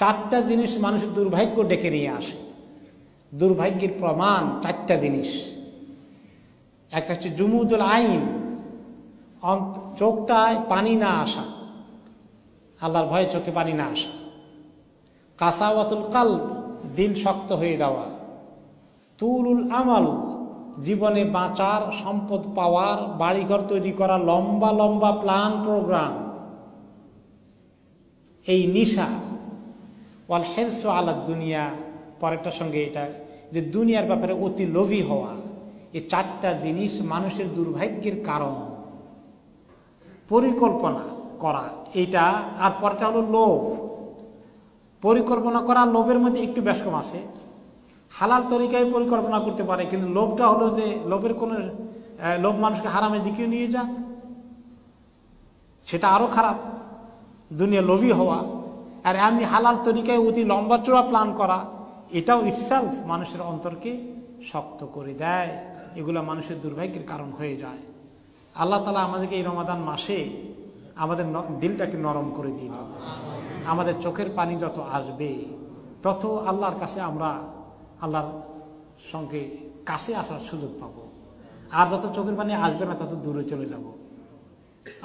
চারটা জিনিস মানুষের দুর্ভাগ্য ডেকে নিয়ে আসে। দুর্ভাগ্যের প্রমাণ চারটা জিনিস। একটা হচ্ছে জুমুদুল আইন, চোখটায় পানি না আসা, আল্লাহর ভয়ে চোখে পানি না আসা। কাসাওয়াতুল কালব, দিল শক্ত হয়ে যাওয়া। তুলুল আমাল, জীবনে বাঁচার, সম্পদ পাওয়ার, বাড়িঘর তৈরি করা, লম্বা লম্বা প্ল্যান প্রোগ্রাম। এই নিশা। ওয়াল হিরসু আলা দুনিয়া, পরেরটার সঙ্গে এটা যে দুনিয়ার ব্যাপারে অতি লোভী হওয়া। এই চারটা জিনিস মানুষের দুর্ভাগ্যের কারণ। পরিকল্পনা করা এইটা, আর পরটা হলো লোভ। পরিকল্পনা করা লোভের মধ্যে একটু বেশ কম আছে। হালাল তরিকায় পরিকল্পনা করতে পারে, কিন্তু লোভটা হলো যে লোভের কোন লোভ মানুষকে হারামের দিকে নিয়ে যায়, সেটা আরো খারাপ। দুনিয়া লোভী হওয়া আর এমনি হালাল তরিকায় অতি লম্বা চূড়া প্ল্যান করা, এটাও ইটসেলফ মানুষের অন্তরকে শক্ত করে দেয়। এগুলো মানুষের দুর্ভাগ্যের কারণ হয়ে যায়। আল্লাহ তাআলা আমাদেরকে এই রমাদান মাসে আমাদের দিলটাকে নরম করে দিন। আমাদের চোখের পানি যত আসবে তত আল্লাহর কাছে আমরা আল্লাহর সঙ্গে কাছে আসার সুযোগ পাব। আর যত চোখের পানি আসবে না তত দূরে চলে যাব।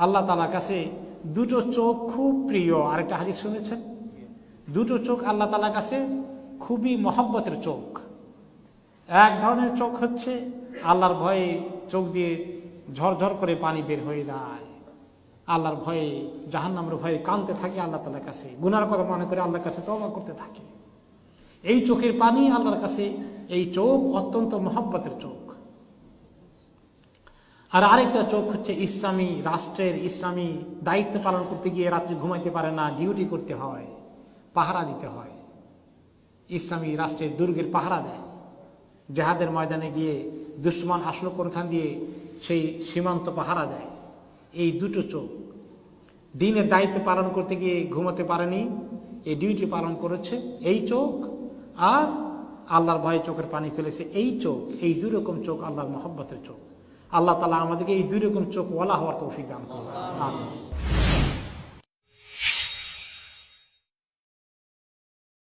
আল্লাহ তাআলার কাছে দুটো চোখ খুব প্রিয়। আরেকটা হাদিস শুনেছেন, দুটো চোখ আল্লাহ তাআলার কাছে খুবই মহব্বতের চোখ। এক ধরনের চোখ হচ্ছে আল্লাহর ভয়ে চোখ দিয়ে ঝরঝর করে পানি বের হয়ে যায়, আল্লাহর ভয়ে, জাহান্নামের ভয়ে কাঁদতে থাকে আল্লাহ তাআলার কাছে, গুনার কথা মনে করে আল্লাহর কাছে তওবা করতে থাকে। এই চোখের পানি আল্লাহর কাছে, এই চোখ অত্যন্ত মহব্বতের চোখ। আর আরেকটা চোখ হচ্ছে ইসলামী রাষ্ট্রের, ইসলামী দায়িত্ব পালন করতে গিয়ে রাত্রে ঘুমাইতে পারে না, ডিউটি করতে হয়, পাহারা দিতে হয়। ইসলামী রাষ্ট্রের দুর্গের পাহারা দেয়, জেহাদের ময়দানে গিয়ে দুশমন আসলো কোনখান দিয়ে সেই সীমান্ত পাহারা দেয়। এই দুটো চোখ দিনের দায়িত্ব পালন করতে গিয়ে ঘুমাতে পারেনি, এই ডিউটি পালন করেছে এই চোখ। আর আল্লাহর ভয়ে চোখের পানি ফেলেছে এই চোখ। এই দুই রকম চোখ আল্লাহর মহব্বতের চোখ। আল্লাহ তাআলা আমাদেরকে এই দুই রকম চোখ ওয়ালা হওয়ার তৌফিক দান করুন। আমিন।